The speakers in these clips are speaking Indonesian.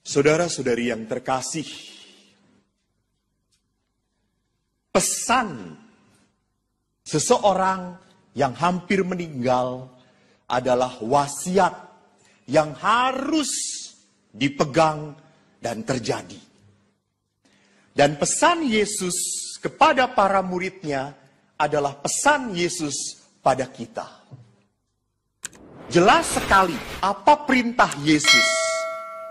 Saudara-saudari yang terkasih, pesan seseorang yang hampir meninggal adalah wasiat yang harus dipegang dan terjadi. Dan pesan Yesus kepada para muridnya adalah pesan Yesus pada kita. Jelas sekali apa perintah Yesus.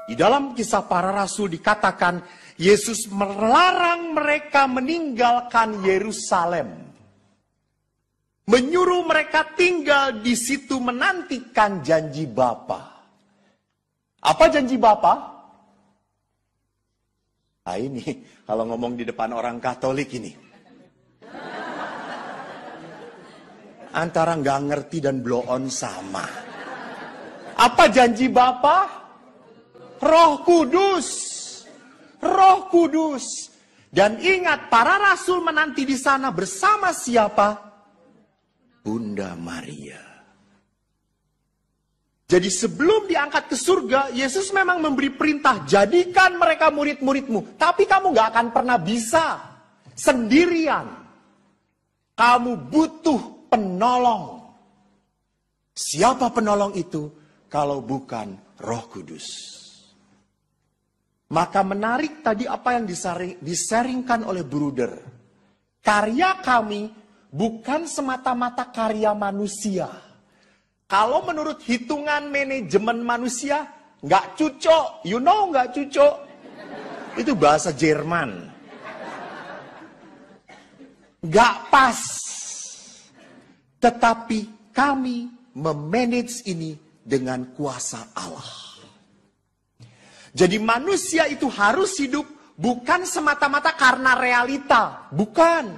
Di dalam Kisah Para Rasul dikatakan Yesus melarang mereka meninggalkan Yerusalem. Menyuruh mereka tinggal di situ menantikan janji Bapa. Apa janji Bapa? Nah ini kalau ngomong di depan orang Katolik ini. Antara nggak ngerti dan blow on sama. Apa janji Bapa? Roh Kudus. Roh Kudus. Dan ingat, para rasul menanti di sana bersama siapa? Bunda Maria. Jadi sebelum diangkat ke surga, Yesus memang memberi perintah, jadikan mereka murid-muridmu. Tapi kamu gak akan pernah bisa sendirian. Kamu butuh penolong. Siapa penolong itu? Kalau bukan Roh Kudus. Maka menarik tadi apa yang disaringkan oleh Bruder. Karya kami bukan semata-mata karya manusia. Kalau menurut hitungan manajemen manusia, nggak cucok. You know nggak cucok? Itu bahasa Jerman. Nggak pas. Tetapi kami memanage ini dengan kuasa Allah. Jadi manusia itu harus hidup bukan semata-mata karena realita. Bukan.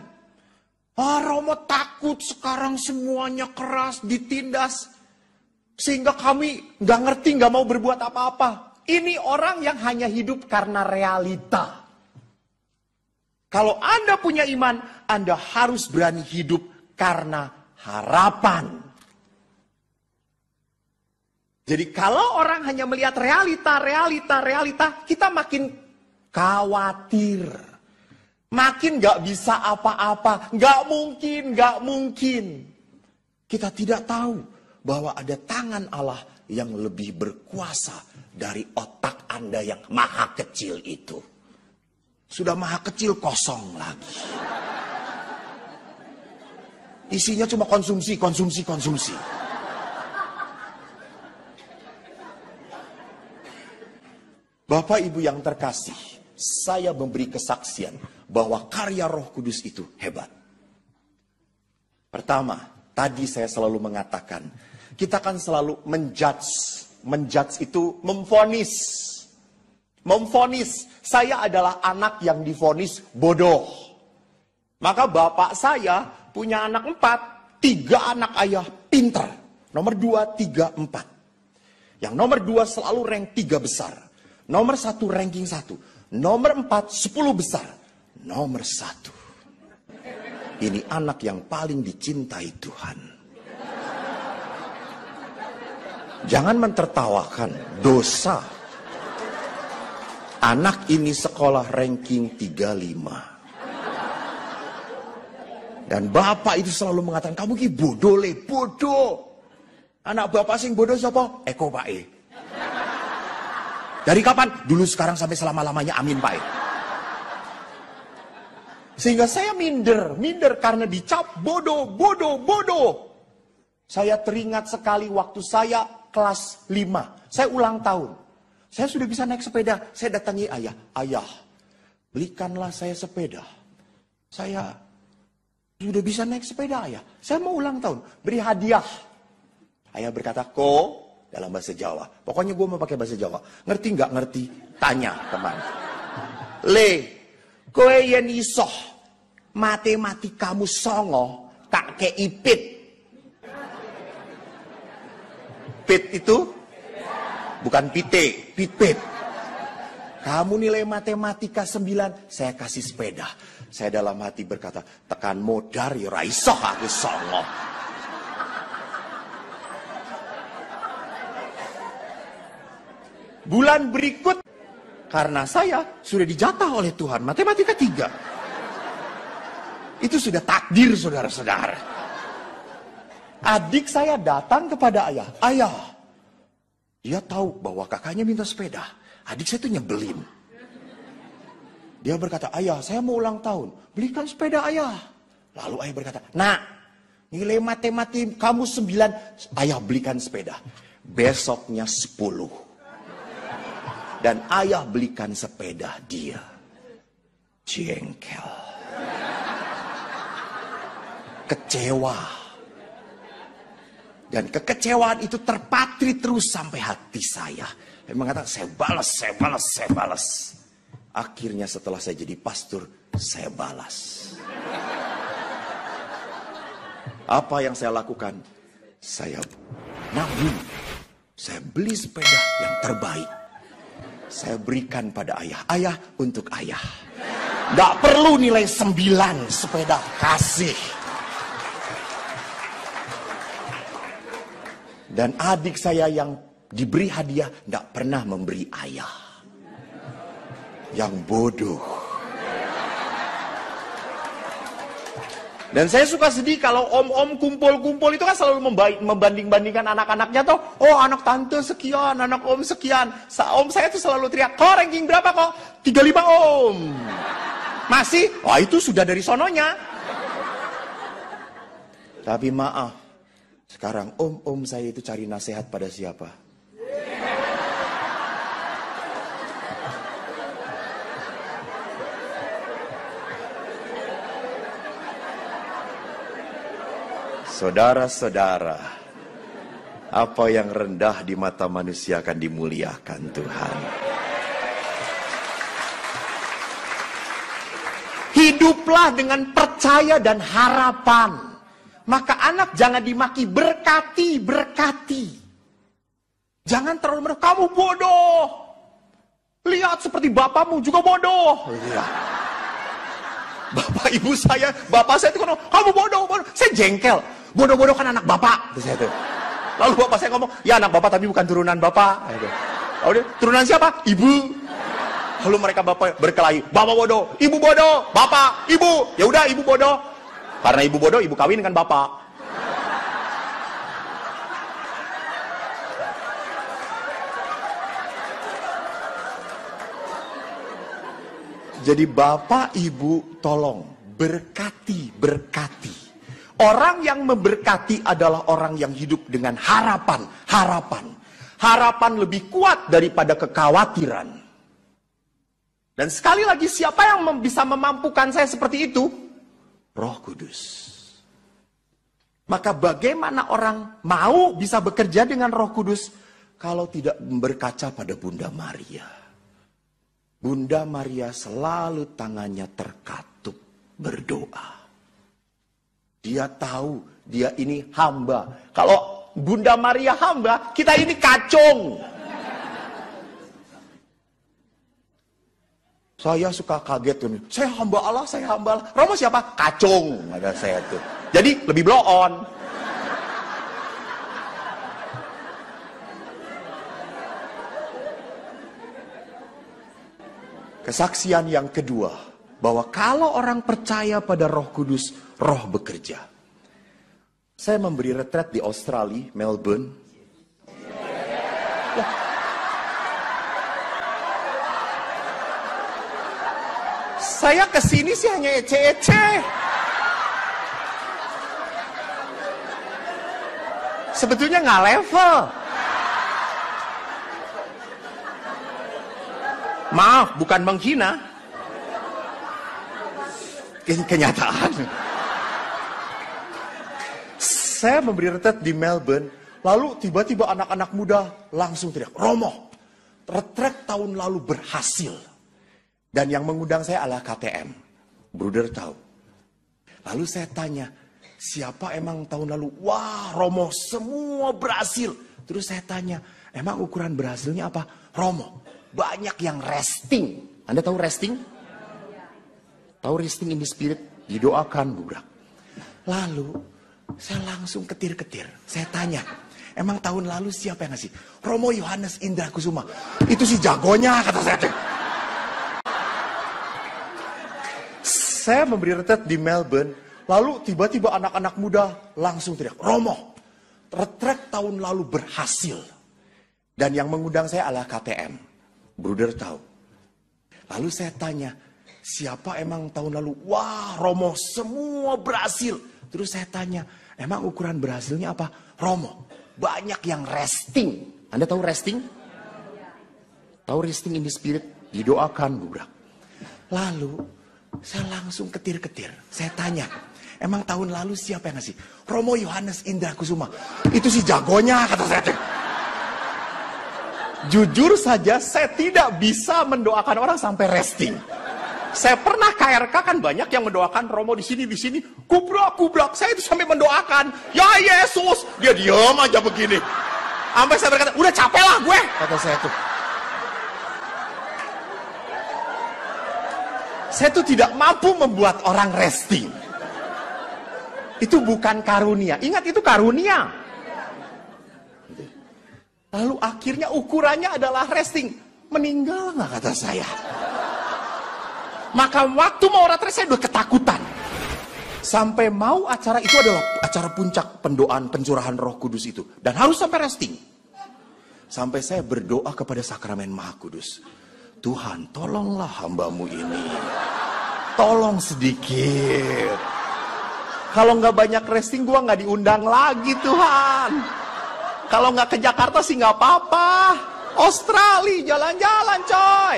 Romo takut sekarang semuanya keras, ditindas. Sehingga kami gak ngerti, gak mau berbuat apa-apa. Ini orang yang hanya hidup karena realita. Kalau Anda punya iman, Anda harus berani hidup karena harapan. Jadi kalau orang hanya melihat realita, kita makin khawatir. Makin gak bisa apa-apa. Gak mungkin. Kita tidak tahu bahwa ada tangan Allah yang lebih berkuasa dari otak Anda yang maha kecil itu. Sudah maha kecil, kosong lagi. Isinya cuma konsumsi. Bapak Ibu yang terkasih, saya memberi kesaksian bahwa karya Roh Kudus itu hebat. Pertama, tadi saya selalu mengatakan, kita kan selalu menjudge. Menjudge itu memvonis. Memvonis, saya adalah anak yang divonis bodoh. Maka bapak saya punya anak 4, 3 anak ayah pintar. Nomor 2, 3, 4. Yang nomor 2 selalu rank 3 besar. Nomor 1 ranking 1. Nomor 4 10 besar. Nomor 1. Ini anak yang paling dicintai Tuhan. Jangan mentertawakan dosa. Anak ini sekolah ranking 35. Dan bapak itu selalu mengatakan, kamu ki bodoh le, bodoh. Anak bapak sing bodoh siapa? Eko Pak E. Dari kapan? Dulu, sekarang, sampai selama-lamanya. Amin Pak E. Sehingga saya minder karena dicap bodoh. Saya teringat sekali waktu saya kelas 5. Saya ulang tahun. Saya sudah bisa naik sepeda. Saya datangi ayah. Ayah, belikanlah saya sepeda. Saya sudah bisa naik sepeda ayah. Saya mau ulang tahun. Beri hadiah. Ayah berkata, dalam bahasa Jawa. Pokoknya gue mau pakai bahasa Jawa. Ngerti nggak ngerti? Tanya teman. Le, kowe yen isoh matematikamu songo, tak kei pit. Pit itu bukan pite, pit. Kamu nilai matematika 9, saya kasih sepeda. Saya dalam hati berkata, tekan modar ya ra isoh aku songo. Bulan berikut Karena saya sudah dijatah oleh Tuhan. Matematika 3. Itu sudah takdir, saudara-saudara. Adik saya datang kepada ayah. Ayah, dia tahu bahwa kakaknya minta sepeda. Adik saya itu nyebelin. Dia berkata, ayah, saya mau ulang tahun. Belikan sepeda ayah. Lalu ayah berkata, nak, nilai matematika kamu 9. Ayah belikan sepeda. Besoknya 10. Dan ayah belikan sepeda dia. Jengkel. Kecewa. Dan kekecewaan itu terpatri terus sampai hati saya. Saya mengatakan, saya balas. Akhirnya setelah saya jadi pastor, saya balas. Apa yang saya lakukan? Saya nabung. Saya beli sepeda yang terbaik. Saya berikan pada ayah. Ayah untuk ayah. Gak perlu nilai 9 sepeda. Kasih. Dan adik saya yang diberi hadiah gak pernah memberi ayah. Yang bodoh. Dan saya suka sedih kalau om-om kumpul-kumpul itu kan selalu membanding-bandingkan anak-anaknya tuh. Oh, anak tante sekian, anak om sekian. Om saya tuh selalu teriak, kok ranking berapa kok? 35 om. Masih? Wah, itu sudah dari sononya. Tapi maaf, sekarang om-om saya itu cari nasihat pada siapa? Saudara-saudara, apa yang rendah di mata manusia akan dimuliakan Tuhan. Hiduplah dengan percaya dan harapan. Maka anak jangan dimaki, berkati. Jangan terlalu menuduh, kamu bodoh. Lihat seperti bapakmu juga bodoh. Bapak saya itu ngomong, kamu bodoh. Saya jengkel. Bodoh-bodoh kan anak bapak. Lalu bapak saya ngomong, ya anak bapak tapi bukan turunan bapak. Lalu turunan siapa? Ibu. Lalu mereka bapak berkelahi, bapak bodoh, ibu bodoh, bapak, ibu. Ya udah ibu bodoh. Karena ibu bodoh, ibu kawin dengan bapak. Jadi bapak ibu tolong berkati. Orang yang memberkati adalah orang yang hidup dengan harapan. Harapan lebih kuat daripada kekhawatiran. Dan sekali lagi, siapa yang bisa memampukan saya seperti itu? Roh Kudus. Maka bagaimana orang mau bisa bekerja dengan Roh Kudus kalau tidak berkaca pada Bunda Maria? Bunda Maria selalu tangannya terkatup berdoa. Dia tahu dia ini hamba. Kalau Bunda Maria hamba, kita ini kacung. Saya suka kaget. Saya hamba Allah. Romo siapa? Kacung. Ada saya tuh. Jadi lebih blow on. Kesaksian yang kedua, bahwa kalau orang percaya pada Roh Kudus, Roh bekerja. Saya memberi retret di Australia, Melbourne. Saya kesini sih hanya ece-ece. Sebetulnya nggak level. Maaf, bukan menghina. Kenyataan. Saya memberi retret di Melbourne, lalu tiba-tiba anak-anak muda langsung teriak, Romo, retret tahun lalu berhasil. Dan yang mengundang saya adalah KTM. Bruder tahu. Lalu saya tanya, siapa emang tahun lalu? Wah, Romo, semua berhasil. Terus saya tanya, emang ukuran berhasilnya apa? Romo, banyak yang resting. Anda tahu resting? Tahu resting in the spirit? Didoakan, budak. Lalu, saya langsung ketir-ketir. Saya tanya, emang tahun lalu siapa yang ngasih? Romo Yohanes Indra Kusuma. Itu si jagonya, kata saya. Saya memberi retret di Melbourne, lalu tiba-tiba anak-anak muda langsung teriak, Romo, retret tahun lalu berhasil. Dan yang mengundang saya adalah KTM. Bruder tahu. Lalu saya tanya, siapa emang tahun lalu? Wah, Romo, semua berhasil. Terus saya tanya, emang ukuran berhasilnya apa? Romo, banyak yang resting. Anda tahu resting? Tahu resting in the spirit? Didoakan, Bubrak. Lalu, saya langsung ketir-ketir. Saya tanya, emang tahun lalu siapa yang ngasih? Romo Yohanes Indra Kusuma. Itu sih jagonya, kata saya. Jujur saja, saya tidak bisa mendoakan orang sampai resting. Saya pernah KRK kan banyak yang mendoakan Romo di sini, kubrak. Saya itu sampai mendoakan, ya Yesus. Dia diam aja begini. Sampai saya berkata, udah capek lah gue, kata saya tuh. Saya tuh tidak mampu membuat orang resting. Itu bukan karunia. Ingat, itu karunia. Lalu akhirnya ukurannya adalah resting. Meninggal nggak, kata saya. Maka waktu mau retret saya udah ketakutan. Sampai mau acara itu adalah acara puncak pendoaan pencurahan Roh Kudus itu. Dan harus sampai resting. Sampai saya berdoa kepada Sakramen Maha Kudus. Tuhan, tolonglah hambamu ini. Tolong sedikit. Kalau nggak banyak resting, gua nggak diundang lagi, Tuhan. Kalau nggak ke Jakarta sih nggak apa-apa. Australia, jalan-jalan coy.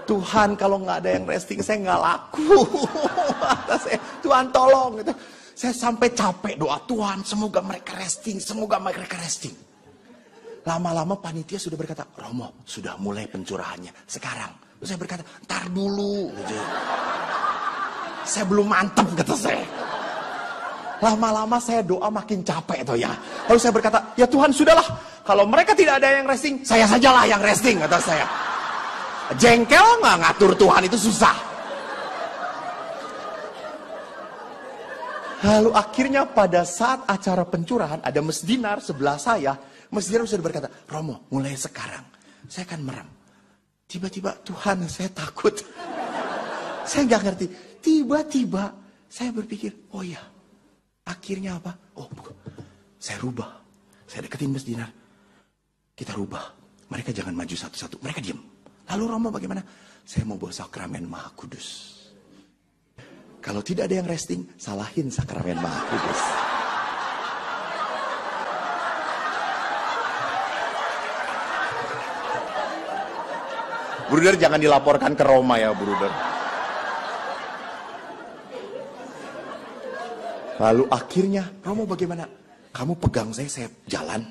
Tuhan, kalau nggak ada yang resting, saya nggak laku. Tuhan tolong. Gitu. Saya sampai capek doa, Tuhan semoga mereka resting, semoga mereka resting. Lama-lama panitia sudah berkata, Romo, sudah mulai pencurahannya. Sekarang. Terus saya berkata, ntar dulu. Gitu. Saya belum mantep, kata saya. Lama-lama saya doa makin capek tuh ya. Lalu saya berkata, ya Tuhan sudahlah. Kalau mereka tidak ada yang resting, saya sajalah yang resting, kata saya. Jengkel nggak ngatur Tuhan itu susah. Lalu akhirnya pada saat acara pencurahan, ada Mesdinar sebelah saya. Mesdinar sudah berkata, Romo mulai sekarang saya akan merem. Tiba-tiba Tuhan saya takut. Saya nggak ngerti. Tiba-tiba saya berpikir, oh ya, akhirnya apa? Oh, saya rubah. Saya deketin Mas Dinar. Kita rubah. Mereka jangan maju satu-satu. Mereka diam. Lalu Romo bagaimana? Saya mau bawa Sakramen Maha Kudus. Kalau tidak ada yang resting, salahin Sakramen Maha Kudus. Bruder, jangan dilaporkan ke Roma ya, Bruder. Lalu akhirnya, Romo bagaimana? Kamu pegang saya jalan.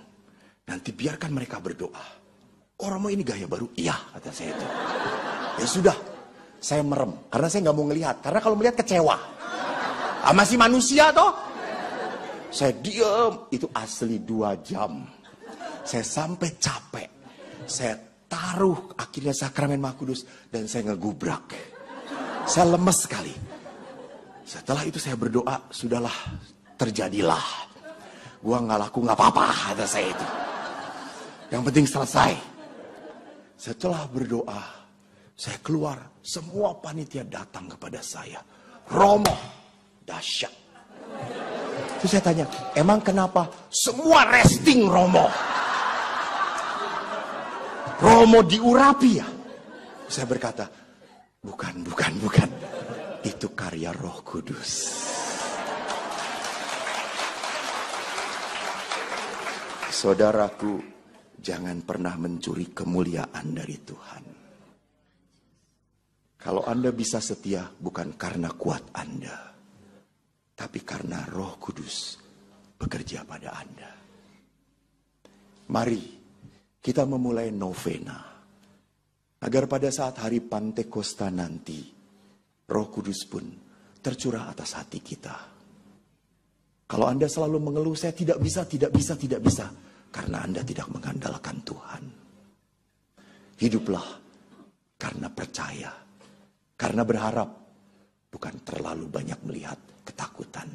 Nanti biarkan mereka berdoa. Oh Romo ini gaya baru? Iya, kata saya itu. Ya sudah, saya merem. Karena saya nggak mau ngelihat. Karena kalau melihat kecewa. Masih manusia toh. Saya diam. Itu asli 2 jam. Saya sampai capek. Saya taruh akhirnya Sakramen Maha Kudus. Dan saya ngegubrak. Saya lemes sekali. Setelah itu saya berdoa, sudahlah, terjadilah. Gua nggak laku nggak apa-apa, kata saya itu. Yang penting selesai. Setelah berdoa, saya keluar, semua panitia datang kepada saya. Romo, dahsyat. Terus saya tanya, emang kenapa semua resting Romo? Romo diurapi ya? Saya berkata, bukan. Itu karya Roh Kudus. Saudaraku, jangan pernah mencuri kemuliaan dari Tuhan. Kalau Anda bisa setia, bukan karena kuat Anda, tapi karena Roh Kudus bekerja pada Anda. Mari kita memulai novena, agar pada saat hari Pantekosta nanti, Roh Kudus pun tercurah atas hati kita. Kalau Anda selalu mengeluh, saya tidak bisa. Karena Anda tidak mengandalkan Tuhan. Hiduplah karena percaya. Karena berharap. Bukan terlalu banyak melihat ketakutan.